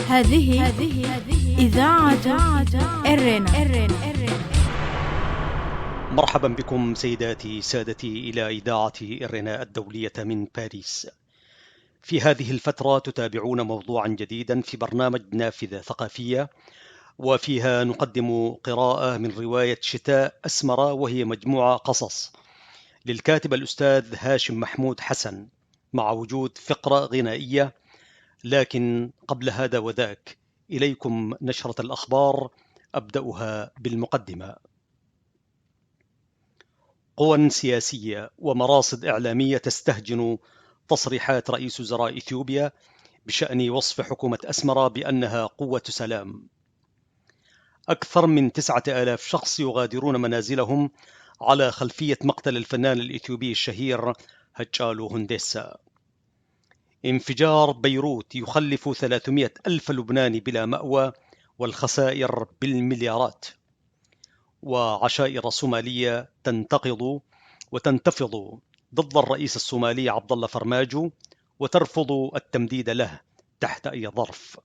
هذه إذاعة إرنا. مرحبا بكم سيداتي سادتي إلى إذاعة إرنا الدولية من باريس. في هذه الفترة تتابعون موضوعا جديدا في برنامج نافذة ثقافية، وفيها نقدم قراءة من رواية شتاء أسمرة، وهي مجموعة قصص للكاتب الأستاذ هاشم محمود حسن، مع وجود فقرة غنائية. لكن قبل هذا وذاك إليكم نشرة الأخبار، أبدأها بالمقدمة. قوى سياسية ومراصد إعلامية تستهجن تصريحات رئيس وزراء إثيوبيا بشأن وصف حكومة أسمرة بأنها قوة سلام. أكثر من 9000 شخص يغادرون منازلهم على خلفية مقتل الفنان الإثيوبي الشهير هتشالو هنديسا. انفجار بيروت يخلف 300 ألف لبناني بلا مأوى، والخسائر بالمليارات. وعشائر صومالية تنتقض وتنتفض ضد الرئيس الصومالي عبد الله فرماجو، وترفض التمديد له تحت أي ظرف.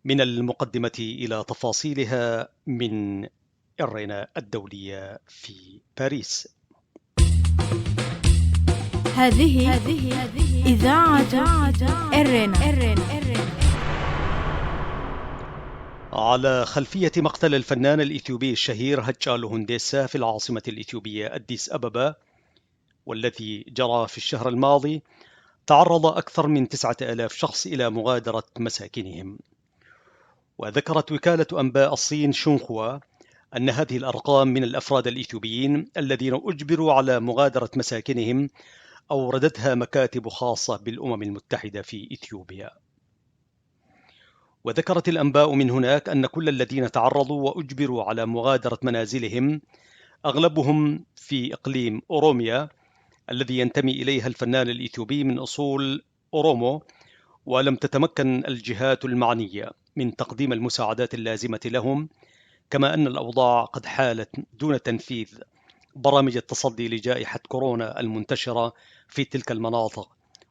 من المقدمة إلى تفاصيلها من إرنا الدولية في باريس. هذه إذاعة إرنا. على خلفية مقتل الفنان الإثيوبي الشهير هتشالو هنديسا في العاصمة الإثيوبية أديس أبابا، والذي جرى في الشهر الماضي، تعرض أكثر من 9000 شخص إلى مغادرة مساكنهم. وذكرت وكالة أنباء الصين شونخوا أن هذه الأرقام من الأفراد الإثيوبيين الذين أجبروا على مغادرة مساكنهم أوردتها مكاتب خاصة بالأمم المتحدة في إثيوبيا. وذكرت الأنباء من هناك أن كل الذين تعرضوا وأجبروا على مغادرة منازلهم أغلبهم في إقليم أوروميا الذي ينتمي إليها الفنان الإثيوبي من أصول أورومو، ولم تتمكن الجهات المعنية من تقديم المساعدات اللازمة لهم، كما أن الأوضاع قد حالت دون تنفيذ برامج التصدي لجائحة كورونا المنتشرة في تلك المناطق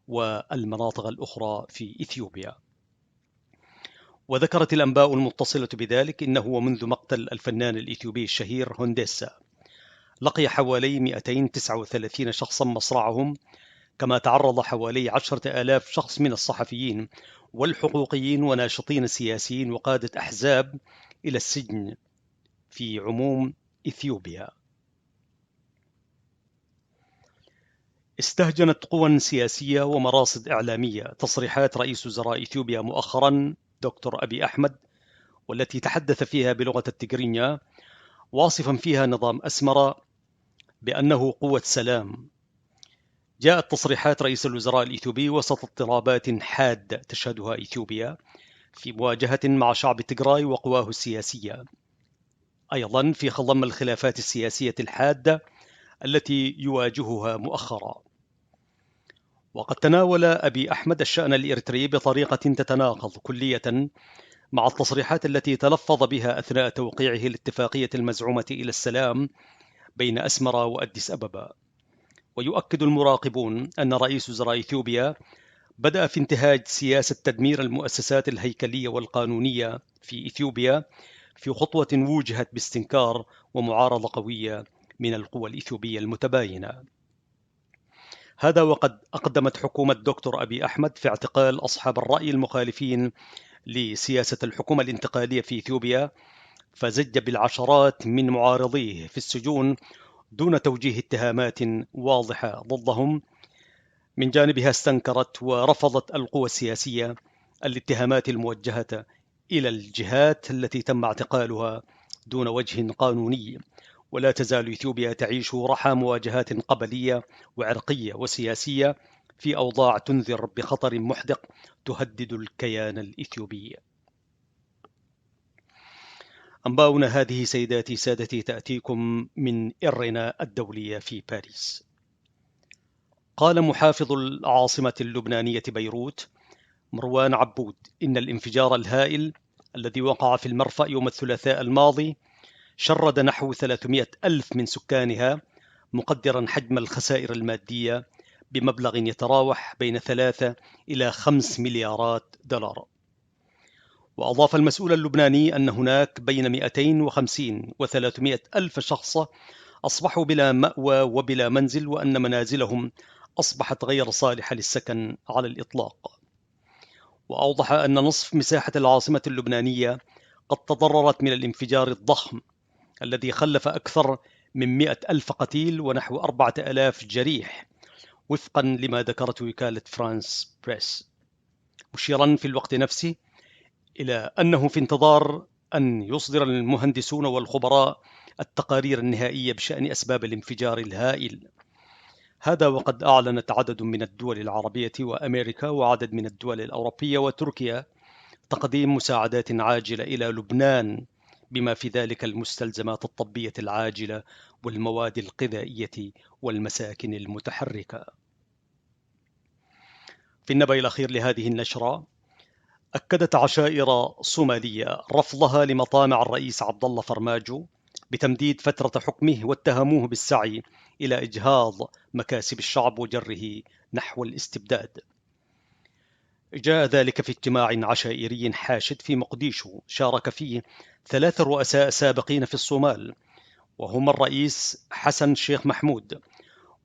والمناطق الأخرى في إثيوبيا. وذكرت الأنباء المتصلة بذلك إنه منذ مقتل الفنان الإثيوبي الشهير هنديسا لقي حوالي 239 شخصا مصرعهم، كما تعرض حوالي 10,000 شخص من الصحفيين والحقوقيين وناشطين سياسيين وقادة أحزاب إلى السجن في عموم إثيوبيا. استهجنت قوى سياسية ومراصد إعلامية تصريحات رئيس وزراء إثيوبيا مؤخرا دكتور أبي أحمد، والتي تحدث فيها بلغة التجرينيا، واصفا فيها نظام أسمرة بأنه قوة سلام. جاءت تصريحات رئيس الوزراء الإثيوبي وسط اضطرابات حادة تشهدها إثيوبيا في مواجهة مع شعب تيغراي وقواه السياسية، أيضا في خضم الخلافات السياسية الحادة التي يواجهها مؤخرا. وقد تناول أبي أحمد الشأن الإريتري بطريقة تتناقض كلية مع التصريحات التي تلفظ بها أثناء توقيعه الاتفاقية المزعومة إلى السلام بين أسمرة وأديس أبابا. ويؤكد المراقبون أن رئيس وزراء إثيوبيا بدأ في انتهاج سياسة تدمير المؤسسات الهيكلية والقانونية في إثيوبيا، في خطوة وجهت باستنكار ومعارضة قوية من القوى الإثيوبية المتباينة. هذا وقد أقدمت حكومة دكتور أبي أحمد في اعتقال أصحاب الرأي المخالفين لسياسة الحكومة الانتقالية في إثيوبيا، فزج بالعشرات من معارضيه في السجون دون توجيه اتهامات واضحة ضدهم. من جانبها استنكرت ورفضت القوى السياسية الاتهامات الموجهة إلى الجهات التي تم اعتقالها دون وجه قانوني. ولا تزال إثيوبيا تعيش رحى مواجهات قبلية وعرقية وسياسية في أوضاع تنذر بخطر محدق تهدد الكيان الإثيوبي. أنباؤنا هذه سيداتي سادتي تأتيكم من إرنا الدولية في باريس. قال محافظ العاصمة اللبنانية بيروت مروان عبود إن الانفجار الهائل الذي وقع في المرفأ يوم الثلاثاء الماضي شرد نحو 300 ألف من سكانها، مقدرا حجم الخسائر المادية بمبلغ يتراوح بين 3 إلى 5 مليارات دولار. وأضاف المسؤول اللبناني أن هناك بين 250 و 300 ألف شخص أصبحوا بلا مأوى وبلا منزل، وأن منازلهم أصبحت غير صالحة للسكن على الإطلاق. وأوضح أن نصف مساحة العاصمة اللبنانية قد تضررت من الانفجار الضخم الذي خلف أكثر من 100 ألف قتيل ونحو 4000 جريح، وفقا لما ذكرته وكالة فرانس بريس، مشيرا في الوقت نفسه إلى أنه في انتظار أن يصدر المهندسون والخبراء التقارير النهائية بشأن أسباب الانفجار الهائل. هذا وقد أعلنت عدد من الدول العربية وأمريكا وعدد من الدول الأوروبية وتركيا تقديم مساعدات عاجلة إلى لبنان، بما في ذلك المستلزمات الطبية العاجلة والمواد الغذائية والمساكن المتحركة. في النبأ الأخير لهذه النشرة، أكدت عشائر صومالية رفضها لمطامع الرئيس عبد الله فرماجو بتمديد فترة حكمه، واتهموه بالسعي إلى إجهاض مكاسب الشعب وجره نحو الاستبداد. جاء ذلك في اجتماع عشائري حاشد في مقديشو شارك فيه 3 رؤساء سابقين في الصومال، وهما الرئيس حسن شيخ محمود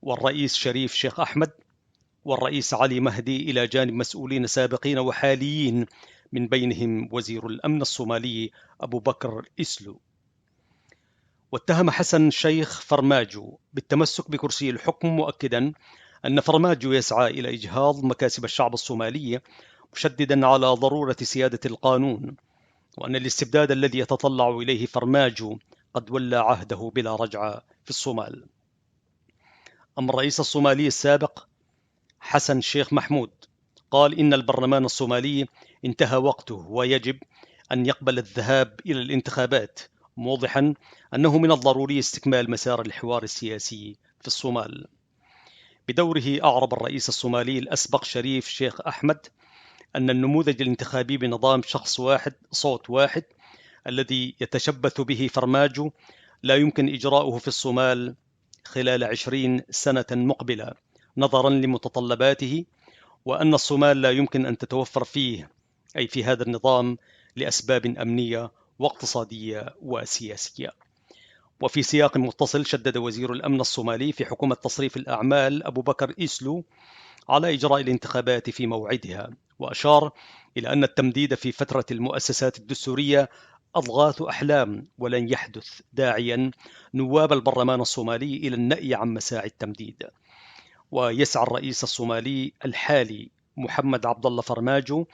والرئيس شريف شيخ أحمد والرئيس علي مهدي، إلى جانب مسؤولين سابقين وحاليين من بينهم وزير الأمن الصومالي أبو بكر إسلو. واتهم حسن شيخ فرماجو بالتمسك بكرسي الحكم، مؤكدا أن فرماجو يسعى إلى إجهاض مكاسب الشعب الصومالي، مشددا على ضرورة سيادة القانون، وأن الاستبداد الذي يتطلع إليه فرماجو قد ولى عهده بلا رجعة في الصومال. أما الرئيس الصومالي السابق حسن شيخ محمود قال إن البرلمان الصومالي انتهى وقته ويجب أن يقبل الذهاب إلى الانتخابات، موضحا أنه من الضروري استكمال مسار الحوار السياسي في الصومال. بدوره أعرب الرئيس الصومالي الأسبق شريف شيخ أحمد أن النموذج الانتخابي بنظام شخص واحد صوت واحد الذي يتشبث به فرماجو لا يمكن إجراؤه في الصومال خلال 20 سنة مقبلة نظرا لمتطلباته، وأن الصومال لا يمكن أن تتوفر فيه أي في هذا النظام لأسباب أمنية واقتصادية وسياسية. وفي سياق متصل، شدد وزير الأمن الصومالي في حكومة تصريف الأعمال أبو بكر إسلو على إجراء الانتخابات في موعدها، وأشار إلى أن التمديد في فترة المؤسسات الدستورية أضغاث أحلام ولن يحدث، داعيا نواب البرلمان الصومالي إلى النأي عن مساعي التمديد. ويسعى الرئيس الصومالي الحالي محمد عبد الله فرماجو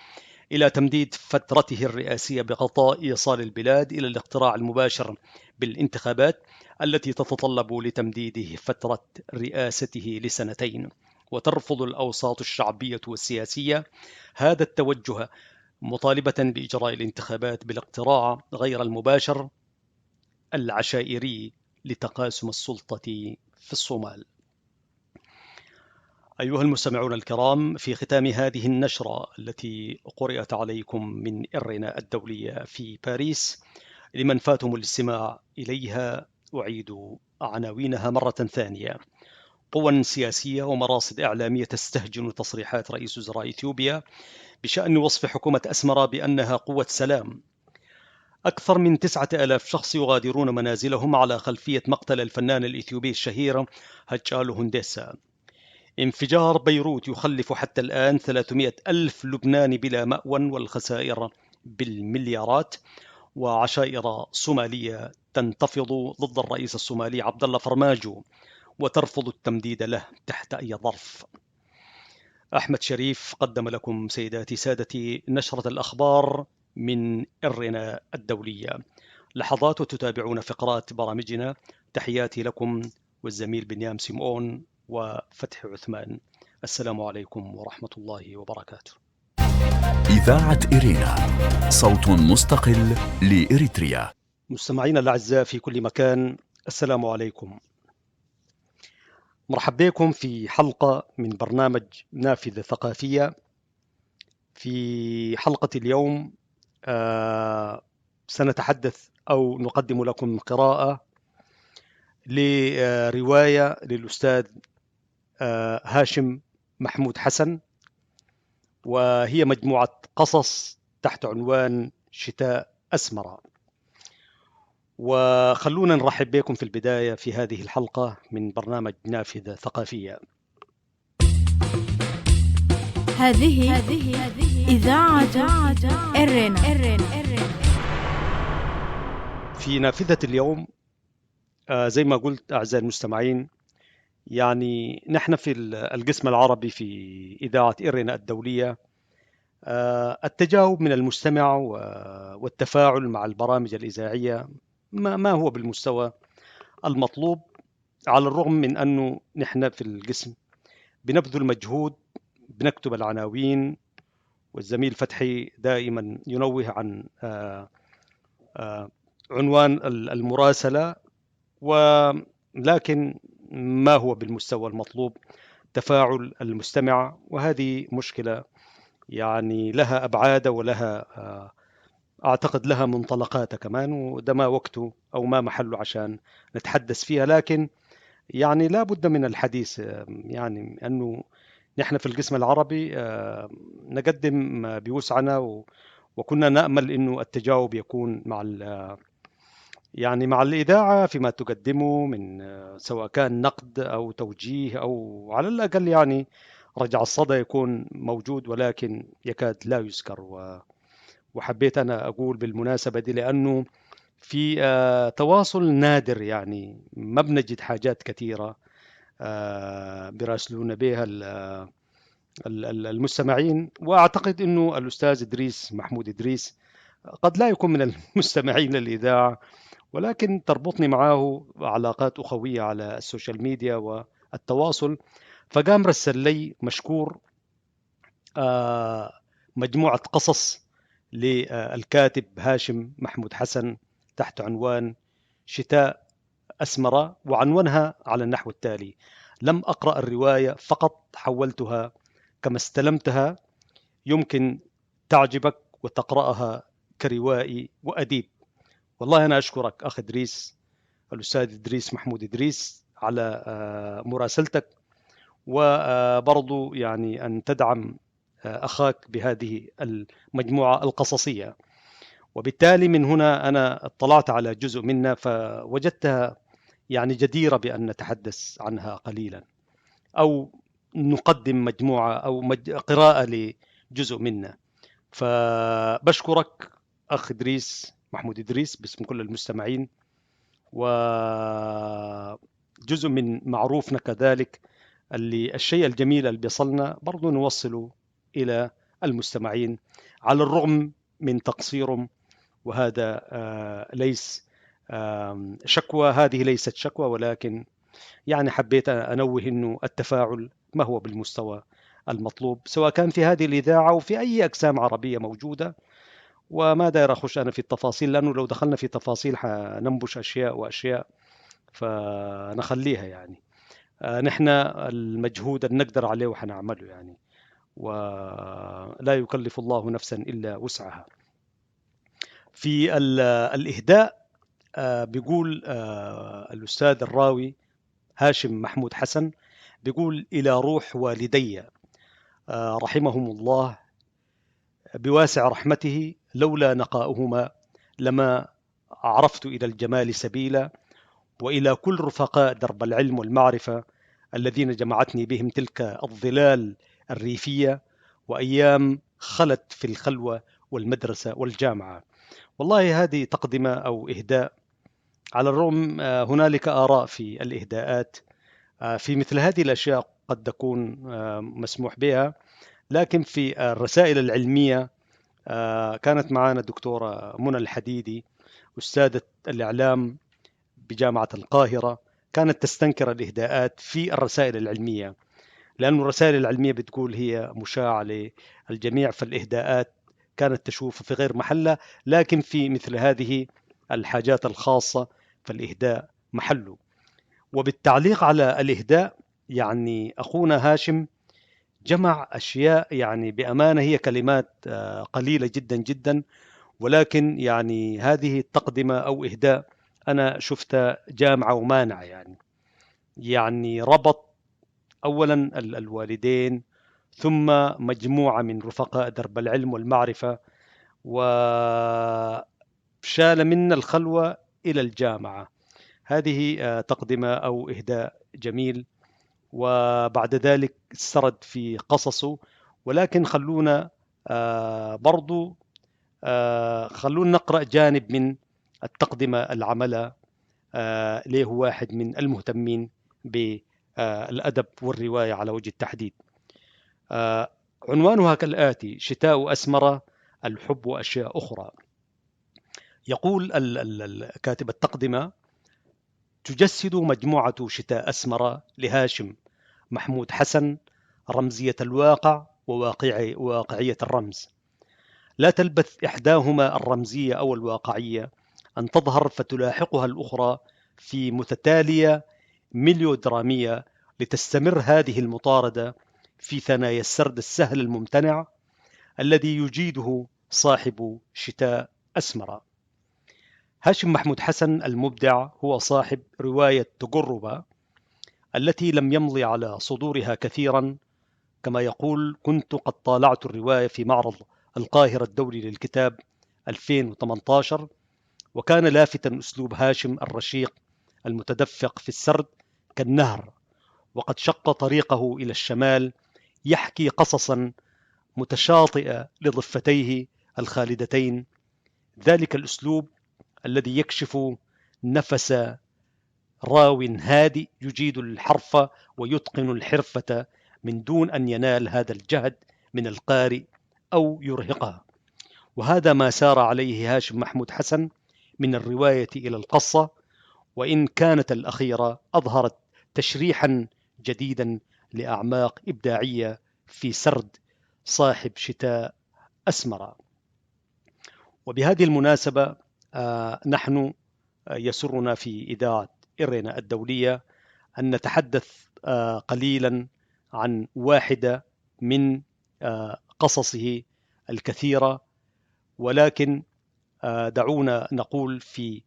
إلى تمديد فترته الرئاسية بغطاء إيصال البلاد إلى الاقتراع المباشر بالانتخابات التي تتطلب لتمديده فترة رئاسته ل2 سنين. وترفض الأوساط الشعبية والسياسية هذا التوجه، مطالبة بإجراء الانتخابات بالاقتراع غير المباشر العشائري لتقاسم السلطة في الصومال. أيها المستمعون الكرام، في ختام هذه النشرة التي قرأت عليكم من إرنا الدولية في باريس، لمن فاتهم الاستماع إليها أعيد عناوينها مرة ثانية. قوى سياسية ومراصد إعلامية تستهجن تصريحات رئيس وزراء إثيوبيا بشأن وصف حكومة أسمرا بأنها قوة سلام. أكثر من 9000 شخص يغادرون منازلهم على خلفية مقتل الفنان الإثيوبي الشهير هتشالو هنديسا. انفجار بيروت يخلف حتى الآن 300 ألف لبناني بلا مأوى والخسائر بالمليارات. وعشائر صومالية تنتفض ضد الرئيس الصومالي عبد الله فرماجو وترفض التمديد له تحت أي ظرف. أحمد شريف قدم لكم سيداتي سادتي نشرة الأخبار من إرنا الدولية. لحظات وتتابعون فقرات برامجنا. تحياتي لكم والزميل بنيام سيمون وفتح عثمان. السلام عليكم ورحمة الله وبركاته. إذاعة إرينا، صوت مستقل لإريتريا. مستمعينا الأعزاء في كل مكان، السلام عليكم. مرحبا بكم في حلقة من برنامج نافذة ثقافية. في حلقة اليوم سنتحدث أو نقدم لكم قراءة لرواية للأستاذ هاشم محمود حسن، وهي مجموعة قصص تحت عنوان شتاء أسمر. وخلونا نرحب بكم في البداية في هذه الحلقة من برنامج نافذة ثقافية. هذه إذاعة إرنا. في نافذة اليوم زي ما قلت أعزائي المستمعين، يعني نحن في القسم العربي في إذاعة إرنا الدولية التجاوب من المستمع والتفاعل مع البرامج الإذاعية ما هو بالمستوى المطلوب، على الرغم من أنه نحن في القسم بنبذل مجهود، بنكتب العناوين، والزميل فتحي دائما ينوه عن عنوان المراسلة، ولكن ما هو بالمستوى المطلوب تفاعل المستمع، وهذه مشكلة يعني لها أبعاد ولها أعتقد لها منطلقات كمان، وده ما وقته أو ما محله عشان نتحدث فيها. لكن يعني لا بد من الحديث، يعني أنه نحن في القسم العربي نقدم بوسعنا، وكنا نأمل أنه التجاوب يكون مع الإذاعة فيما تقدمه من سواء كان نقد أو توجيه أو على الأقل يعني رجع الصدى يكون موجود، ولكن يكاد لا يذكر. وحبيت أنا أقول بالمناسبة دي لأنه في تواصل نادر، يعني ما بنجد حاجات كثيرة براسلون بها المستمعين. وأعتقد أنه الأستاذ إدريس محمود إدريس قد لا يكون من المستمعين للإذاعة، ولكن تربطني معه علاقات أخوية على السوشيال ميديا والتواصل، فقام رسل لي مشكور مجموعة قصص للكاتب هاشم محمود حسن تحت عنوان شتاء أسمر، وعنونها على النحو التالي: لم أقرأ الرواية، فقط حولتها كما استلمتها، يمكن تعجبك وتقرأها كروائي وأديب. والله أنا أشكرك أخ إدريس، الأستاذ إدريس محمود إدريس، على مراسلتك، وبرضو يعني أن تدعم أخاك بهذه المجموعة القصصية. وبالتالي من هنا أنا اطلعت على جزء منها فوجدتها يعني جديرة بأن نتحدث عنها قليلا، أو نقدم مجموعة أو قراءة لجزء منها. فبشكرك أخ إدريس محمود إدريس باسم كل المستمعين، وجزء من معروفنا كذلك اللي الشيء الجميل اللي بيصلنا برضو نوصله إلى المستمعين على الرغم من تقصيرهم. وهذا ليس شكوى، هذه ليست شكوى، ولكن يعني حبيت أنوه أنه التفاعل ما هو بالمستوى المطلوب، سواء كان في هذه الإذاعة أو في أي أقسام عربية موجودة. وما داير أخش أنا في التفاصيل، لأنه لو دخلنا في تفاصيل حننبش أشياء وأشياء، فنخليها يعني نحن المجهود اللي نقدر عليه وحنعمله يعني، ولا يكلف الله نفسا إلا وسعها. في الإهداء بيقول الأستاذ الراوي هاشم محمود حسن، بيقول: إلى روح والدي رحمهم الله بواسع رحمته، لولا نقاؤهما لما عرفت إلى الجمال سبيلا، وإلى كل رفقاء درب العلم والمعرفة الذين جمعتني بهم تلك الظلال الريفية، وأيام خلت في الخلوة والمدرسة والجامعة. والله هذه تقدمة أو إهداء، على الرغم هنالك آراء في الإهداءات في مثل هذه الأشياء قد تكون مسموح بها، لكن في الرسائل العلمية كانت معنا الدكتورة منى الحديدي أستاذة الإعلام بجامعة القاهرة، كانت تستنكر الإهداءات في الرسائل العلمية، لأن الرسائل العلمية بتقول هي مشاعة للجميع، فالإهداءات كانت تشوف في غير محلة، لكن في مثل هذه الحاجات الخاصة فالإهداء محله. وبالتعليق على الإهداء، يعني أخونا هاشم جمع أشياء يعني بأمانة هي كلمات قليلة جدا جدا، ولكن يعني هذه التقدمة أو إهداء أنا شفتها جامعة ومانعة، يعني ربط أولا الوالدين، ثم مجموعة من رفقاء درب العلم والمعرفة، وشال منا الخلوة إلى الجامعة. هذه تقدمة أو إهداء جميل، وبعد ذلك سرد في قصصه. ولكن خلونا برضو خلونا نقرأ جانب من التقدمة العملة ليه واحد من المهتمين بالأدب والرواية على وجه التحديد. عنوانها كالآتي: شتاء أسمرة، الحب وأشياء أخرى. يقول كاتب التقدمة: تجسد مجموعة شتاء أسمرة لهاشم محمود حسن رمزية الواقع وواقعية الرمز. لا تلبث إحداهما الرمزية أو الواقعية أن تظهر فتلاحقها الأخرى في متتالية ميليودرامية، لتستمر هذه المطاردة في ثنايا السرد السهل الممتنع الذي يجيده صاحب شتاء أسمرة. هاشم محمود حسن المبدع هو صاحب رواية تجربة التي لم يمضي على صدورها كثيرا. كما يقول: كنت قد طالعت الرواية في معرض القاهرة الدولي للكتاب 2018، وكان لافتا أسلوب هاشم الرشيق المتدفق في السرد كالنهر، وقد شق طريقه إلى الشمال يحكي قصصا متشاطئة لضفتيه الخالدتين. ذلك الأسلوب الذي يكشف نفس راو هادئ يجيد الحرف ويتقن الحرفة من دون أن ينال هذا الجهد من القارئ أو يرهقه. وهذا ما سار عليه هاشم محمود حسن من الرواية إلى القصة، وإن كانت الأخيرة أظهرت تشريحا جديدا لأعماق إبداعية في سرد صاحب شتاء أسمرة. وبهذه المناسبة نحن يسرنا في إذاعة إرينا الدولية أن نتحدث قليلا عن واحدة من قصصه الكثيرة، ولكن دعونا نقول في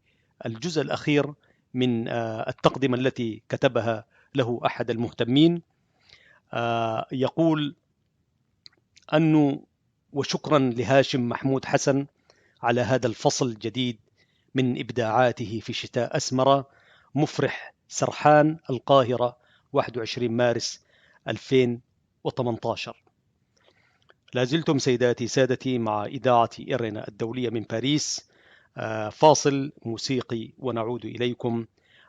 الجزء الأخير من التقدمة التي كتبها له أحد المهتمين، يقول أنه: وشكرا لهاشم محمود حسن على هذا الفصل الجديد من إبداعاته في شتاء أسمرة. مفرح، سرحان، القاهرة، 21 مارس 2018. لازلتم سيداتي سادتي مع إذاعة إرينا الدولية من باريس. فاصل موسيقي ونعود إليكم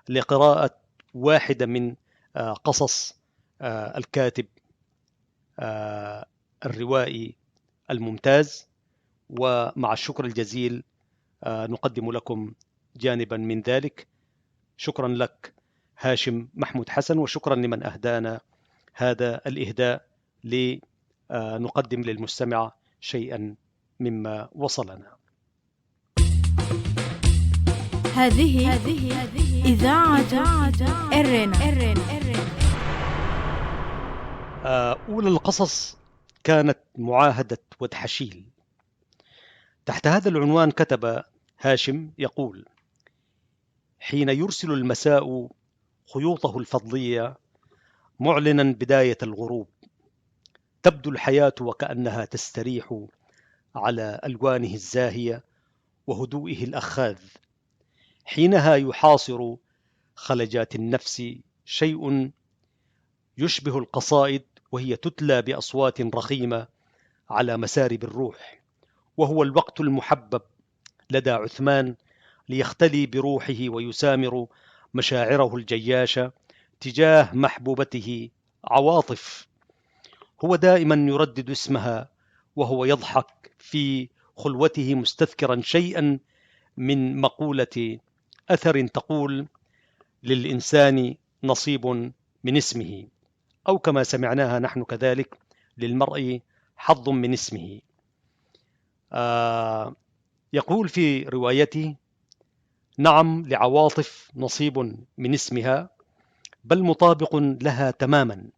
لقراءة واحدة من قصص الكاتب الروائي الممتاز. ومع الشكر الجزيل نقدم لكم جانبا من ذلك. شكرا لك هاشم محمود حسن، وشكرا لمن أهدانا هذا الإهداء لنقدم للمستمع شيئا مما وصلنا. هذه إذاعة إرينا. أولى القصص كانت معاهدة ودحشيل. تحت هذا العنوان كتب هاشم يقول: حين يرسل المساء خيوطه الفضلية معلنا بداية الغروب، تبدو الحياة وكأنها تستريح على ألوانه الزاهية وهدوئه الأخاذ. حينها يحاصر خلجات النفس شيء يشبه القصائد وهي تتلى بأصوات رخيمة على مسارب الروح، وهو الوقت المحبب لدى عثمان ليختلي بروحه ويسامر مشاعره الجياشة تجاه محبوبته عواطف. هو دائما يردد اسمها وهو يضحك في خلوته مستذكرا شيئا من مقولة أثر تقول: للإنسان نصيب من اسمه، أو كما سمعناها نحن كذلك: للمرء حظ من اسمه. يقول في روايته: نعم، لعواطف نصيب من اسمها، بل مطابق لها تماما،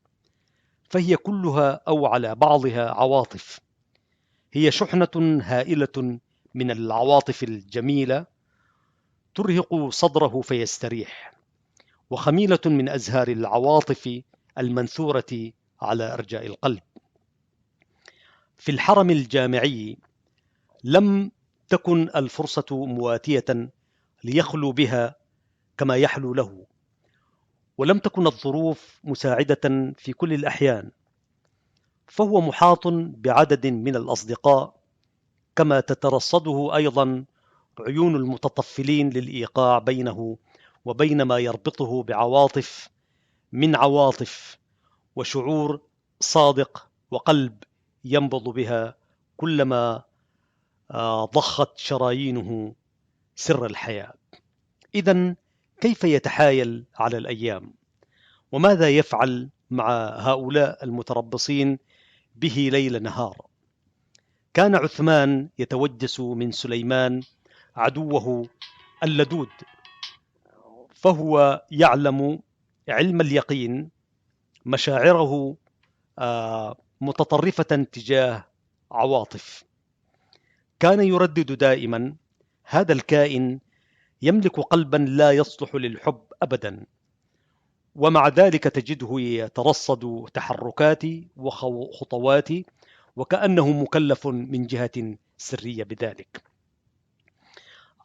فهي كلها أو على بعضها عواطف. هي شحنة هائلة من العواطف الجميلة ترهق صدره فيستريح، وخميلة من أزهار العواطف المنثورة على أرجاء القلب. في الحرم الجامعي لم تكن الفرصة مواتية ليخلو بها كما يحلو له، ولم تكن الظروف مساعدة في كل الأحيان، فهو محاط بعدد من الأصدقاء، كما تترصده أيضا عيون المتطفلين للإيقاع بينه وبين ما يربطه بعواطف من عواطف وشعور صادق وقلب ينبض بها كلما ضخت شرايينه سر الحياة. إذن كيف يتحايل على الأيام؟ وماذا يفعل مع هؤلاء المتربصين به ليل نهار؟ كان عثمان يتوجس من سليمان عدوه اللدود، فهو يعلم علم اليقين مشاعره متطرفة تجاه عواطف. كان يردد دائما: هذا الكائن يملك قلبا لا يصلح للحب أبدا، ومع ذلك تجده يترصد تحركاتي وخطواتي وكأنه مكلف من جهة سرية بذلك.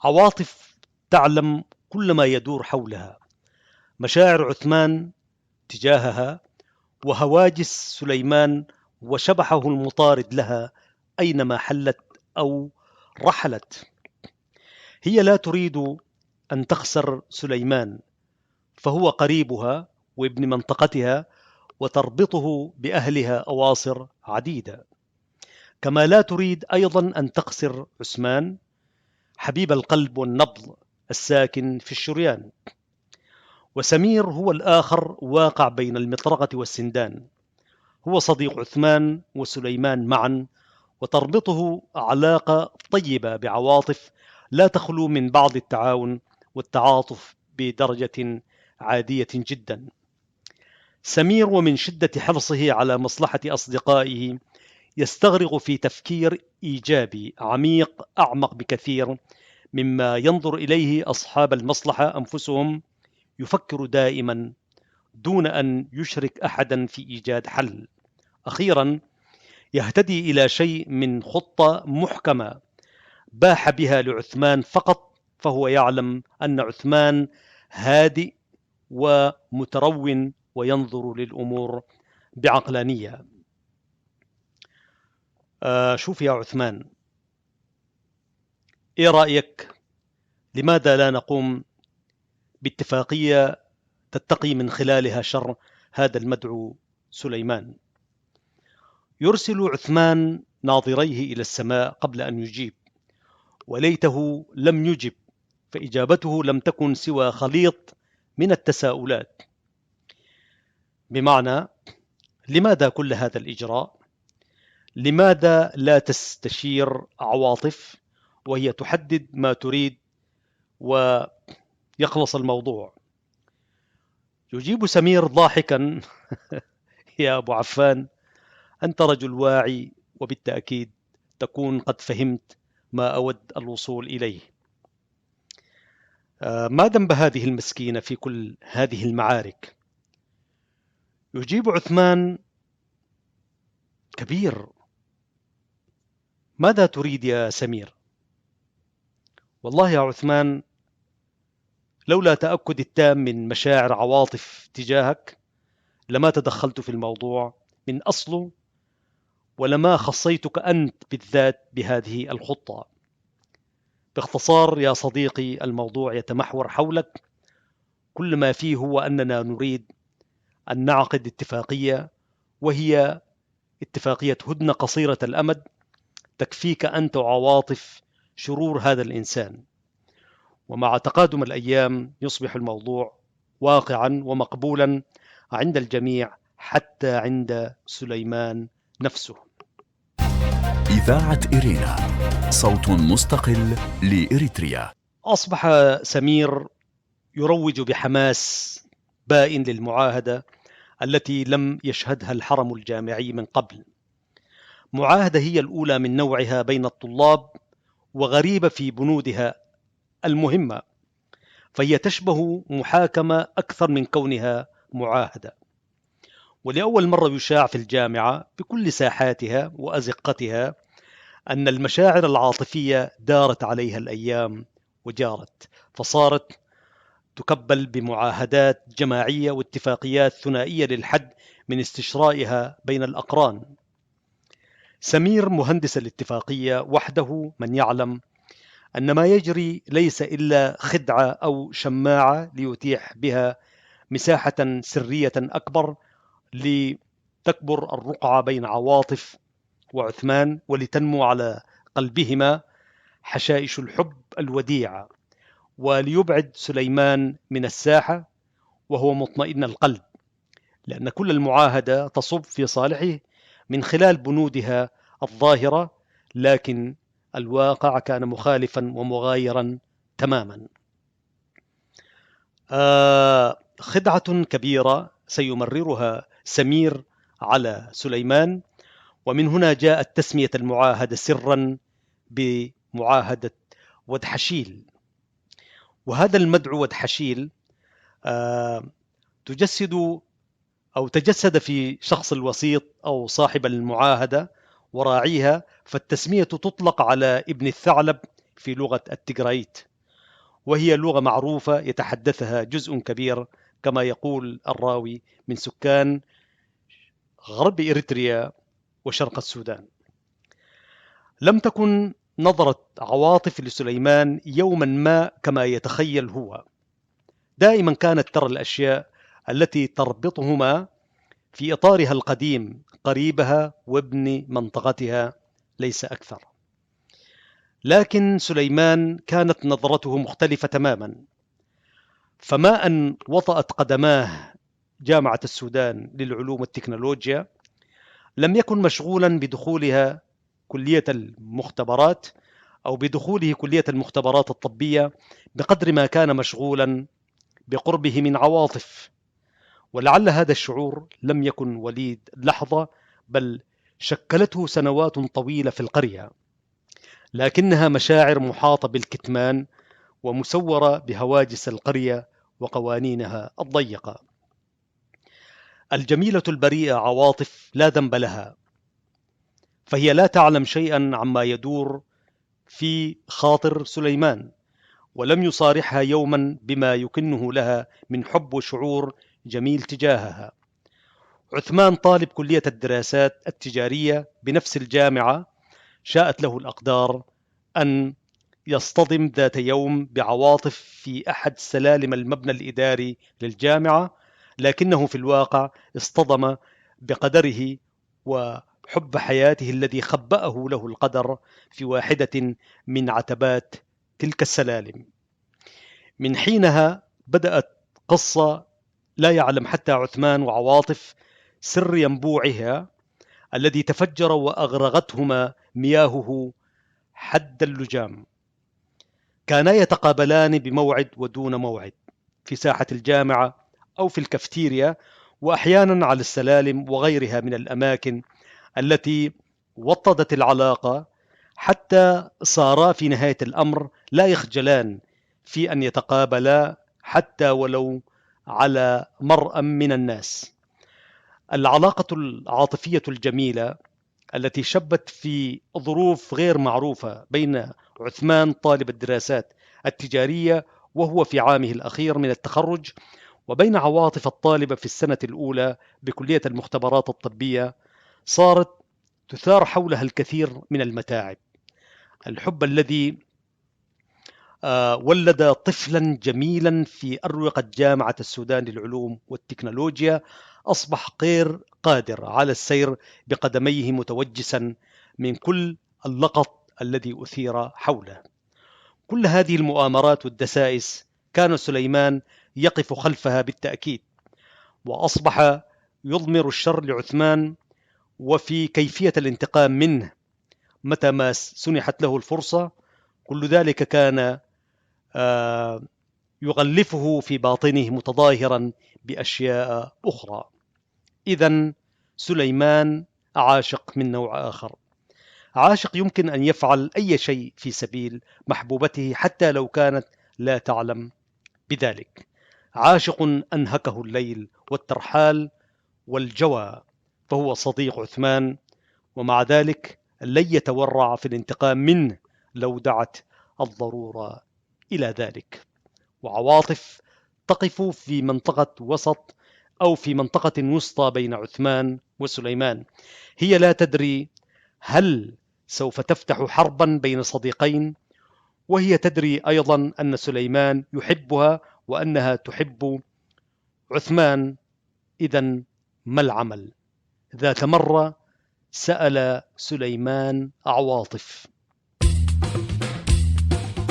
عواطف تعلم كل ما يدور حولها، مشاعر عثمان تجاهها وهواجس سليمان وشبحه المطارد لها أينما حلت أو رحلت. هي لا تريد أن تخسر سليمان، فهو قريبها وابن منطقتها وتربطه بأهلها أواصر عديدة، كما لا تريد أيضا أن تخسر عثمان حبيب القلب والنبض الساكن في الشريان. وسمير هو الآخر واقع بين المطرقة والسندان، هو صديق عثمان وسليمان معا، وتربطه علاقة طيبة بعواطف لا تخلو من بعض التعاون والتعاطف بدرجة عادية جدا. سمير ومن شدة حرصه على مصلحة أصدقائه يستغرق في تفكير إيجابي عميق أعمق بكثير مما ينظر إليه أصحاب المصلحة أنفسهم. يفكر دائما دون أن يشرك أحدا في إيجاد حل. أخيرا يهتدي إلى شيء من خطة محكمة باح بها لعثمان فقط، فهو يعلم أن عثمان هادئ ومترون وينظر للأمور بعقلانية. شوف يا عثمان، إيه رأيك؟ لماذا لا نقوم باتفاقية تتقي من خلالها شر هذا المدعو سليمان؟ يرسل عثمان ناظريه إلى السماء قبل أن يجيب، وليته لم يجب، فإجابته لم تكن سوى خليط من التساؤلات. بمعنى: لماذا كل هذا الإجراء؟ لماذا لا تستشير عواطف وهي تحدد ما تريد ويخلص الموضوع؟ يجيب سمير ضاحكا: يا أبو عفان، أنت رجل واعي، وبالتأكيد تكون قد فهمت ما أود الوصول إليه. ما ذنب هذه المسكينة في كل هذه المعارك؟ يجيب عثمان: كبير، ماذا تريد يا سمير؟ والله يا عثمان، لولا تأكد التام من مشاعر عواطف تجاهك لما تدخلت في الموضوع من أصله، ولما خصيتك أنت بالذات بهذه الخطة. باختصار يا صديقي، الموضوع يتمحور حولك، كل ما فيه هو أننا نريد أن نعقد اتفاقية، وهي اتفاقية هدنة قصيرة الأمد تكفيك أنت وعواطف شرور هذا الإنسان، ومع تقادم الأيام يصبح الموضوع واقعا ومقبولا عند الجميع، حتى عند سليمان نفسه. إذاعة إرينا، صوت مستقل لإريتريا. أصبح سمير يروج بحماس بائن للمعاهدة التي لم يشهدها الحرم الجامعي من قبل. معاهدة هي الأولى من نوعها بين الطلاب، وغريبة في بنودها المهمة، فهي تشبه محاكمة أكثر من كونها معاهدة. ولأول مرة يشاع في الجامعة بكل ساحاتها وأزقتها أن المشاعر العاطفية دارت عليها الأيام وجارت، فصارت تكبل بمعاهدات جماعية واتفاقيات ثنائية للحد من استشرائها بين الأقران. سمير مهندس الاتفاقية وحده من يعلم أن ما يجري ليس إلا خدعة أو شماعة ليتيح بها مساحة سرية أكبر لتكبر الرقعة بين عواطف وعثمان، ولتنمو على قلبهما حشائش الحب الوديعة، وليبعد سليمان من الساحة وهو مطمئن القلب، لأن كل المعاهدة تصب في صالحه من خلال بنودها الظاهرة، لكن الواقع كان مخالفا ومغايرا تماما. خدعة كبيرة سيمررها سمير على سليمان، ومن هنا جاءت تسمية المعاهدة سرا بمعاهدة ودحشيل. وهذا المدعو ودحشيل تجسد في شخص الوسيط أو صاحب المعاهدة وراعيها، فالتسمية تطلق على ابن الثعلب في لغة التجرايت، وهي لغة معروفة يتحدثها جزء كبير كما يقول الراوي من سكان غرب إريتريا وشرق السودان. لم تكن نظرة عواطف لسليمان يوما ما كما يتخيل هو، دائما كانت ترى الأشياء التي تربطهما في إطارها القديم، قريبها وابن منطقتها ليس أكثر. لكن سليمان كانت نظرته مختلفة تماما، فما أن وطأت قدماه جامعة السودان للعلوم والتكنولوجيا لم يكن مشغولا بدخولها كلية المختبرات أو بدخوله كلية المختبرات الطبية بقدر ما كان مشغولا بقربه من عواطف. ولعل هذا الشعور لم يكن وليد لحظة، بل شكلته سنوات طويلة في القرية، لكنها مشاعر محاطة بالكتمان ومسورة بهواجس القرية وقوانينها الضيقة. الجميلة البريئة عواطف لا ذنب لها، فهي لا تعلم شيئا عما يدور في خاطر سليمان، ولم يصارحها يوما بما يكنه لها من حب وشعور جميل تجاهها. عثمان طالب كلية الدراسات التجارية بنفس الجامعة، شاءت له الأقدار أن يصطدم ذات يوم بعواطف في أحد سلالم المبنى الإداري للجامعة، لكنه في الواقع اصطدم بقدره وحب حياته الذي خبأه له القدر في واحدة من عتبات تلك السلالم. من حينها بدأت قصة لا يعلم حتى عثمان وعواطف سر ينبوعها الذي تفجر وأغرغتهما مياهه حد اللجام. كانا يتقابلان بموعد ودون موعد في ساحة الجامعة أو في الكافتيريا، وأحيانا على السلالم وغيرها من الأماكن التي وطدت العلاقة، حتى صارا في نهاية الأمر لا يخجلان في أن يتقابلا حتى ولو على مرأى من الناس. العلاقة العاطفية الجميلة التي شبت في ظروف غير معروفة بين عثمان طالب الدراسات التجارية وهو في عامه الأخير من التخرج، وبين عواطف الطالبة في السنة الأولى بكلية المختبرات الطبية، صارت تثار حولها الكثير من المتاعب. الحب الذي ولد طفلا جميلا في أروقة جامعة السودان للعلوم والتكنولوجيا أصبح غير قادر على السير بقدميه متوجسا من كل اللغط الذي أثير حوله. كل هذه المؤامرات والدسائس كان سليمان يقف خلفها بالتأكيد، وأصبح يضمر الشر لعثمان وفي كيفية الانتقام منه متى ما سنحت له الفرصة. كل ذلك كان يغلفه في باطنه متظاهرا بأشياء أخرى. إذن سليمان عاشق من نوع آخر، عاشق يمكن أن يفعل أي شيء في سبيل محبوبته حتى لو كانت لا تعلم بذلك. عاشق أنهكه الليل والترحال والجوى، فهو صديق عثمان، ومع ذلك لن يتورع في الانتقام منه لو دعت الضرورة إلى ذلك. وعواطف تقف في منطقة وسط أو في منطقة وسطى بين عثمان وسليمان. هي لا تدري هل سوف تفتح حربا بين صديقين، وهي تدري أيضا أن سليمان يحبها وأنها تحب عثمان. إذن ما العمل؟ ذات مرة سأل سليمان عواطف.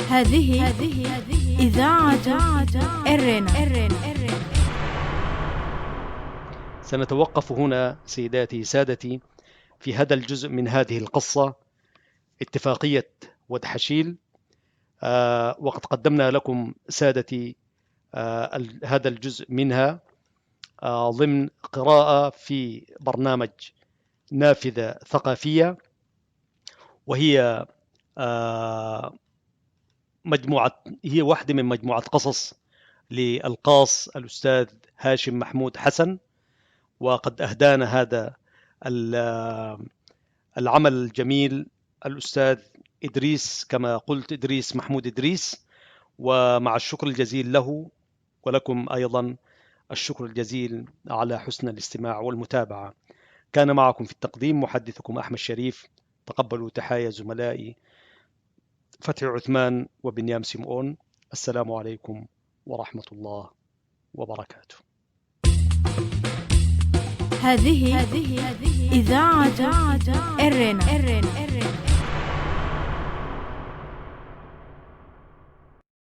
هذه إذاعة إرنا. سنتوقف هنا سيداتي سادتي في هذا الجزء من هذه القصة، اتفاقية ودحشيل. وقد قدمنا لكم سادتي هذا الجزء منها ضمن قراءة في برنامج نافذة ثقافية، وهي هي واحدة من مجموعة قصص للقاص الأستاذ هاشم محمود حسن، وقد أهدانا هذا العمل الجميل الأستاذ إدريس، كما قلت إدريس محمود إدريس، ومع الشكر الجزيل له ولكم أيضا الشكر الجزيل على حسن الاستماع والمتابعة. كان معكم في التقديم محدثكم أحمد شريف. تقبلوا تحايا زملائي فتحي عثمان وبنيام سيمؤون. السلام عليكم ورحمة الله وبركاته. هذه إذاعة إرنا.